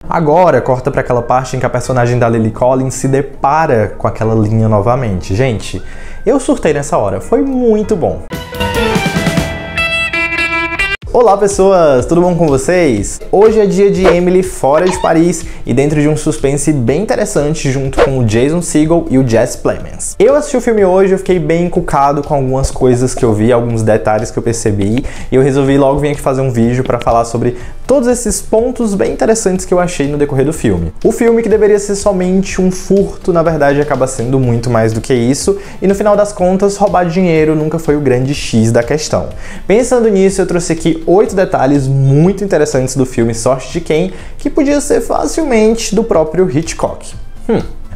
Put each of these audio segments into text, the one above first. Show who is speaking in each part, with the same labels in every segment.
Speaker 1: Agora, corta para aquela parte em que a personagem da Lily Collins se depara com aquela linha novamente. Gente, eu surtei nessa hora, foi muito bom. Olá pessoas, tudo bom com vocês? Hoje é dia de Emily fora de Paris e dentro de um suspense bem interessante junto com o Jason Segel e o Jesse Plemons. Eu assisti o filme hoje, eu fiquei bem encucado com algumas coisas que eu vi, alguns detalhes que eu percebi e eu resolvi logo vir aqui fazer um vídeo para falar sobre todos esses pontos bem interessantes que eu achei no decorrer do filme. O filme que deveria ser somente um furto, na verdade acaba sendo muito mais do que isso e no final das contas roubar dinheiro nunca foi o grande X da questão. Pensando nisso, eu trouxe aqui 8 detalhes muito interessantes do filme Sorte de Quem, que podia ser facilmente do próprio Hitchcock.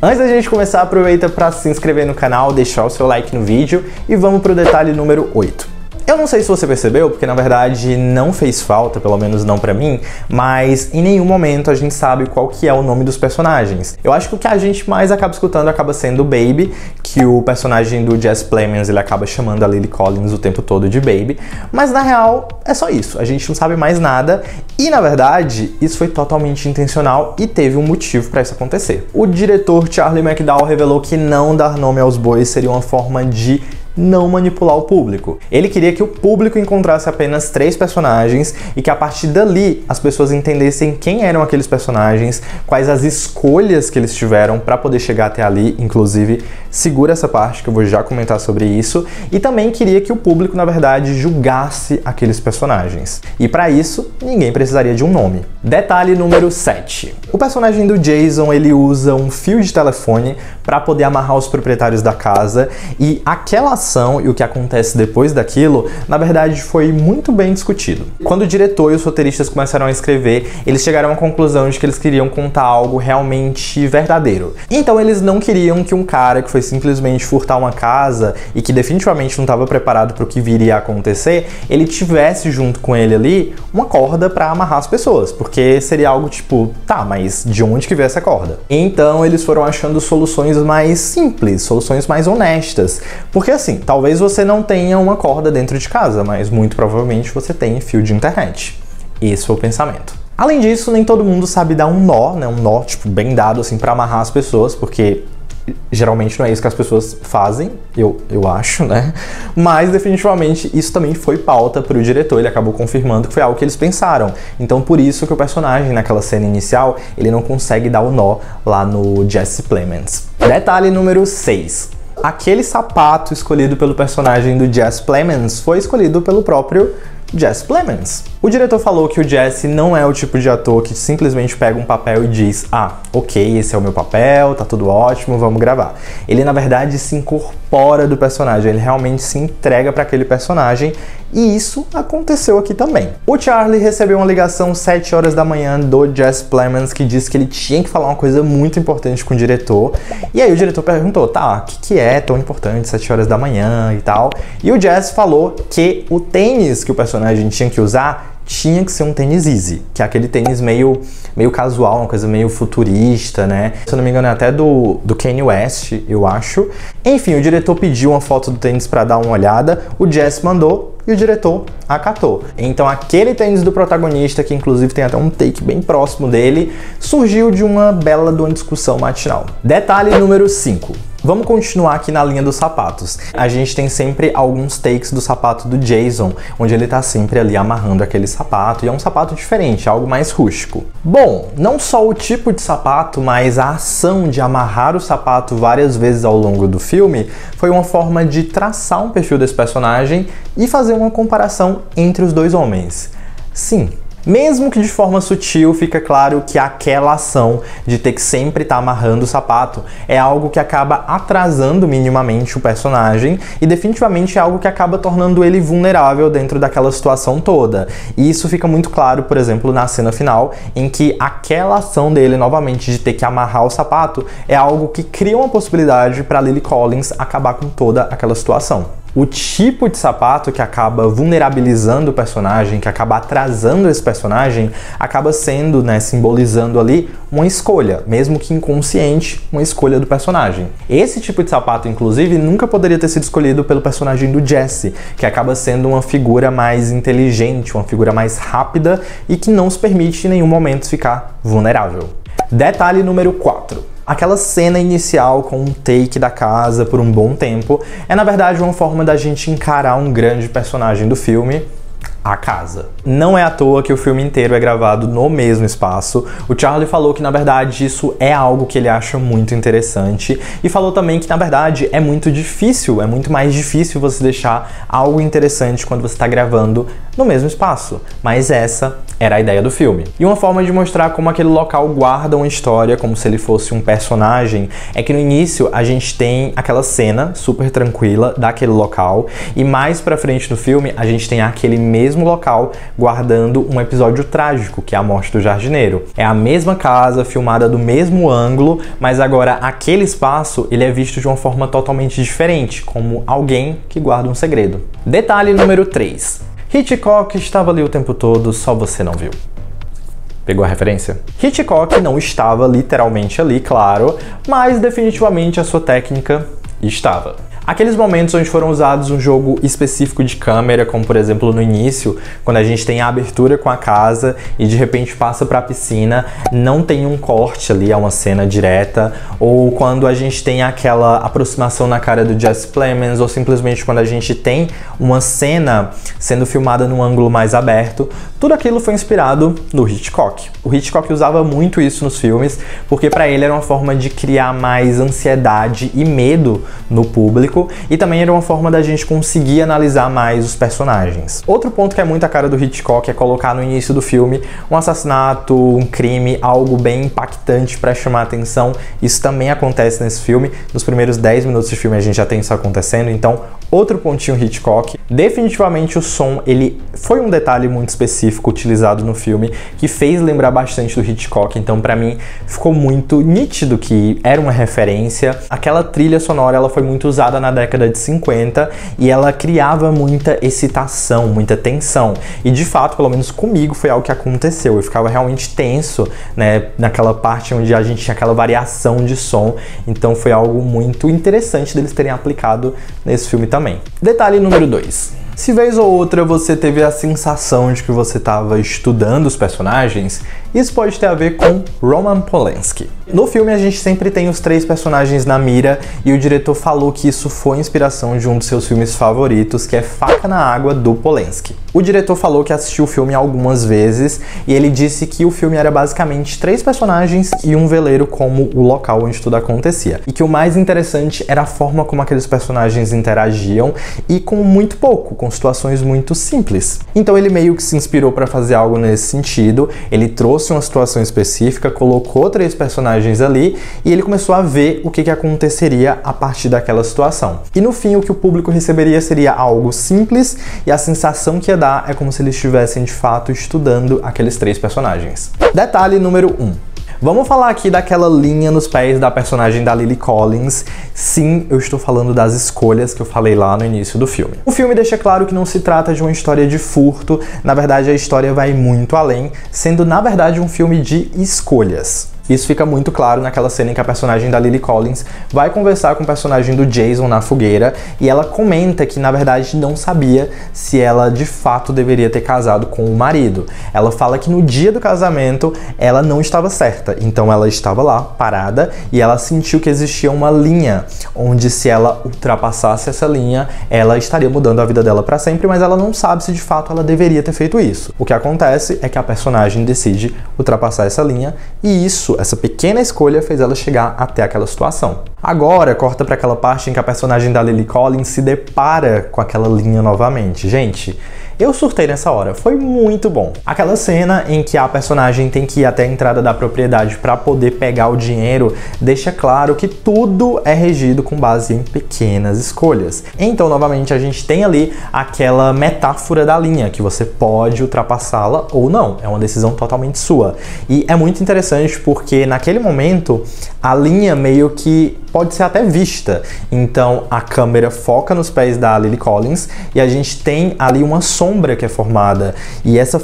Speaker 1: Antes da gente começar, aproveita para se inscrever no canal, deixar o seu like no vídeo e vamos para o detalhe número 8. Eu não sei se você percebeu, porque na verdade não fez falta, pelo menos não pra mim, mas em nenhum momento a gente sabe qual que é o nome dos personagens. Eu acho que o que a gente mais acaba escutando acaba sendo o Baby, que o personagem do Jesse Plemons, ele acaba chamando a Lily Collins o tempo todo de Baby, mas na real é só isso, a gente não sabe mais nada e na verdade isso foi totalmente intencional e teve um motivo pra isso acontecer. O diretor Charlie McDowell revelou que não dar nome aos bois seria uma forma de não manipular o público. Ele queria que o público encontrasse apenas 3 personagens e que a partir dali as pessoas entendessem quem eram aqueles personagens, quais as escolhas que eles tiveram para poder chegar até ali, inclusive segura essa parte que eu vou já comentar sobre isso, e também queria que o público na verdade julgasse aqueles personagens. E para isso, ninguém precisaria de um nome. Detalhe número 7. O personagem do Jason, ele usa um fio de telefone para poder amarrar os proprietários da casa e aquela ação e o que acontece depois daquilo, na verdade foi muito bem discutido. Quando o diretor e os roteiristas começaram a escrever, eles chegaram à conclusão de que eles queriam contar algo realmente verdadeiro. Então eles não queriam que um cara que foi simplesmente furtar uma casa e que definitivamente não estava preparado para o que viria a acontecer, ele tivesse junto com ele ali uma corda para amarrar as pessoas, porque seria algo tipo, tá, mas de onde que veio essa corda? Então eles foram achando soluções mais simples, soluções mais honestas, porque assim, talvez você não tenha uma corda dentro de casa, mas muito provavelmente você tem fio de internet. Esse foi o pensamento. Além disso, nem todo mundo sabe dar um nó, né? Um nó, tipo, bem dado assim para amarrar as pessoas, porque geralmente não é isso que as pessoas fazem, eu acho, né? Mas definitivamente isso também foi pauta para o diretor, ele acabou confirmando que foi algo que eles pensaram. Então por isso que o personagem naquela cena inicial, ele não consegue dar o nó lá no Jesse Plemons. Detalhe número 6. Aquele sapato escolhido pelo personagem do Jesse Plemons foi escolhido pelo próprio Jesse Plemons. O diretor falou que o Jesse não é o tipo de ator que simplesmente pega um papel e diz: ah, ok, esse é o meu papel, tá tudo ótimo, vamos gravar. Ele, na verdade, se incorpora do personagem, ele realmente se entrega para aquele personagem e isso aconteceu aqui também. O Charlie recebeu uma ligação 7 horas da manhã do Jesse Plemons que disse que ele tinha que falar uma coisa muito importante com o diretor. E aí o diretor perguntou, tá, o que é tão importante 7 horas da manhã e tal? E o Jesse falou que o tênis que o personagem tinha que usar tinha que ser um tênis Easy, que é aquele tênis meio casual, uma coisa meio futurista, né? Se eu não me engano é até do Kanye West, eu acho. Enfim, o diretor pediu uma foto do tênis para dar uma olhada, o Jesse mandou e o diretor acatou. Então aquele tênis do protagonista, que inclusive tem até um take bem próximo dele, surgiu de uma bela discussão matinal. Detalhe número 5. Vamos continuar aqui na linha dos sapatos. A gente tem sempre alguns takes do sapato do Jason, onde ele tá sempre ali amarrando aquele sapato, e é um sapato diferente, algo mais rústico. Bom, não só o tipo de sapato, mas a ação de amarrar o sapato várias vezes ao longo do filme foi uma forma de traçar um perfil desse personagem e fazer uma comparação entre os dois homens. Sim. Mesmo que de forma sutil, fica claro que aquela ação de ter que sempre estar amarrando o sapato é algo que acaba atrasando minimamente o personagem e definitivamente é algo que acaba tornando ele vulnerável dentro daquela situação toda. E isso fica muito claro, por exemplo, na cena final, em que aquela ação dele novamente de ter que amarrar o sapato é algo que cria uma possibilidade para Lily Collins acabar com toda aquela situação. O tipo de sapato que acaba vulnerabilizando o personagem, que acaba atrasando esse personagem, acaba sendo, né, simbolizando ali uma escolha, mesmo que inconsciente, uma escolha do personagem. Esse tipo de sapato, inclusive, nunca poderia ter sido escolhido pelo personagem do Jesse, que acaba sendo uma figura mais inteligente, uma figura mais rápida e que não se permite em nenhum momento ficar vulnerável. Detalhe número 4. Aquela cena inicial com um take da casa por um bom tempo é, na verdade, uma forma da gente encarar um grande personagem do filme, a casa. Não é à toa que o filme inteiro é gravado no mesmo espaço. O Charlie falou que, na verdade, isso é algo que ele acha muito interessante e falou também que, na verdade, é muito difícil, é muito mais difícil você deixar algo interessante quando você está gravando no mesmo espaço. Mas essa era a ideia do filme. E uma forma de mostrar como aquele local guarda uma história, como se ele fosse um personagem, é que no início a gente tem aquela cena super tranquila daquele local e mais pra frente no filme a gente tem aquele mesmo local guardando um episódio trágico, que é a morte do jardineiro. É a mesma casa, filmada do mesmo ângulo, mas agora aquele espaço ele é visto de uma forma totalmente diferente, como alguém que guarda um segredo. Detalhe número 3. Hitchcock estava ali o tempo todo, só você não viu. Pegou a referência? Hitchcock não estava literalmente ali, claro, mas definitivamente a sua técnica estava. Aqueles momentos onde foram usados um jogo específico de câmera, como por exemplo no início, quando a gente tem a abertura com a casa e de repente passa para a piscina, não tem um corte ali, é uma cena direta, ou quando a gente tem aquela aproximação na cara do Jesse Plemons, ou simplesmente quando a gente tem uma cena sendo filmada num ângulo mais aberto, tudo aquilo foi inspirado no Hitchcock. O Hitchcock usava muito isso nos filmes, porque para ele era uma forma de criar mais ansiedade e medo no público, e também era uma forma da gente conseguir analisar mais os personagens. Outro ponto que é muito a cara do Hitchcock é colocar no início do filme um assassinato, um crime, algo bem impactante para chamar a atenção. Isso também acontece nesse filme. Nos primeiros 10 minutos de filme a gente já tem isso acontecendo, então outro pontinho Hitchcock. Definitivamente o som, ele foi um detalhe muito específico utilizado no filme que fez lembrar bastante do Hitchcock, então para mim ficou muito nítido que era uma referência. Aquela trilha sonora, ela foi muito usada na década de 50 e ela criava muita excitação, muita tensão. E de fato, pelo menos comigo, foi algo que aconteceu. Eu ficava realmente tenso, né, naquela parte onde a gente tinha aquela variação de som. Então foi algo muito interessante deles terem aplicado nesse filme também. Detalhe número 2. Se vez ou outra você teve a sensação de que você estava estudando os personagens, isso pode ter a ver com Roman Polanski. No filme a gente sempre tem os 3 personagens na mira e o diretor falou que isso foi inspiração de um dos seus filmes favoritos, que é Faca na Água, do Polanski. O diretor falou que assistiu o filme algumas vezes e ele disse que o filme era basicamente 3 personagens e um veleiro como o local onde tudo acontecia. E que o mais interessante era a forma como aqueles personagens interagiam e com muito pouco, com situações muito simples. Então ele meio que se inspirou para fazer algo nesse sentido, ele trouxe uma situação específica, colocou 3 personagens ali e ele começou a ver o que aconteceria a partir daquela situação. E no fim o que o público receberia seria algo simples e a sensação que ia dar é como se eles estivessem de fato estudando aqueles 3 personagens. Detalhe número 1. Vamos falar aqui daquela linha nos pés da personagem da Lily Collins. Sim, eu estou falando das escolhas que eu falei lá no início do filme. O filme deixa claro que não se trata de uma história de furto, na verdade a história vai muito além, sendo na verdade um filme de escolhas. Isso fica muito claro naquela cena em que a personagem da Lily Collins vai conversar com o personagem do Jason na fogueira e ela comenta que, na verdade, não sabia se ela de fato deveria ter casado com o marido. Ela fala que no dia do casamento ela não estava certa, então ela estava lá, parada, e ela sentiu que existia uma linha, onde se ela ultrapassasse essa linha, ela estaria mudando a vida dela para sempre, mas ela não sabe se de fato ela deveria ter feito isso. O que acontece é que a personagem decide ultrapassar essa linha e essa pequena escolha fez ela chegar até aquela situação. Agora, corta para aquela parte em que a personagem da Lily Collins se depara com aquela linha novamente. Gente, Eu surtei nessa hora, foi muito bom. Aquela cena em que a personagem tem que ir até a entrada da propriedade para poder pegar o dinheiro deixa claro que tudo é regido com base em pequenas escolhas. Então, novamente, a gente tem ali aquela metáfora da linha, que você pode ultrapassá-la ou não. É uma decisão totalmente sua. E é muito interessante porque naquele momento a linha meio que pode ser até vista. Então a câmera foca nos pés da Lily Collins e a gente tem ali uma sombra que é formada. E essa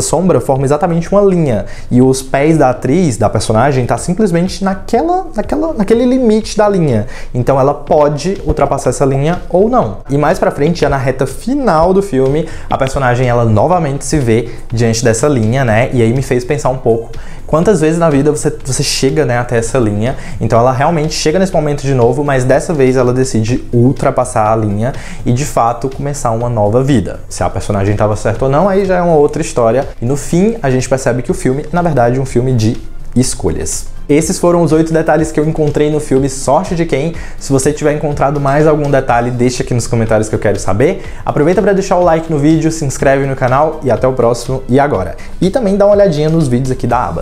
Speaker 1: sombra forma exatamente uma linha. E os pés da atriz, da personagem, tá simplesmente naquele limite da linha. Então ela pode ultrapassar essa linha ou não. E mais pra frente, já na reta final do filme, a personagem ela novamente se vê diante dessa linha, né? E aí me fez pensar um pouco quantas vezes na vida você chega, né, até essa linha. Então ela realmente chega nesse momento de novo, mas dessa vez ela decide ultrapassar a linha e de fato começar uma nova vida. Se a personagem estava certa ou não, aí já é uma outra história. E no fim a gente percebe que o filme, na verdade, é um filme de escolhas. Esses foram os 8 detalhes que eu encontrei no filme Sorte de Quem. Se você tiver encontrado mais algum detalhe, deixa aqui nos comentários que eu quero saber. Aproveita para deixar o like no vídeo, se inscreve no canal e até o próximo E Agora. E também dá uma olhadinha nos vídeos aqui da aba.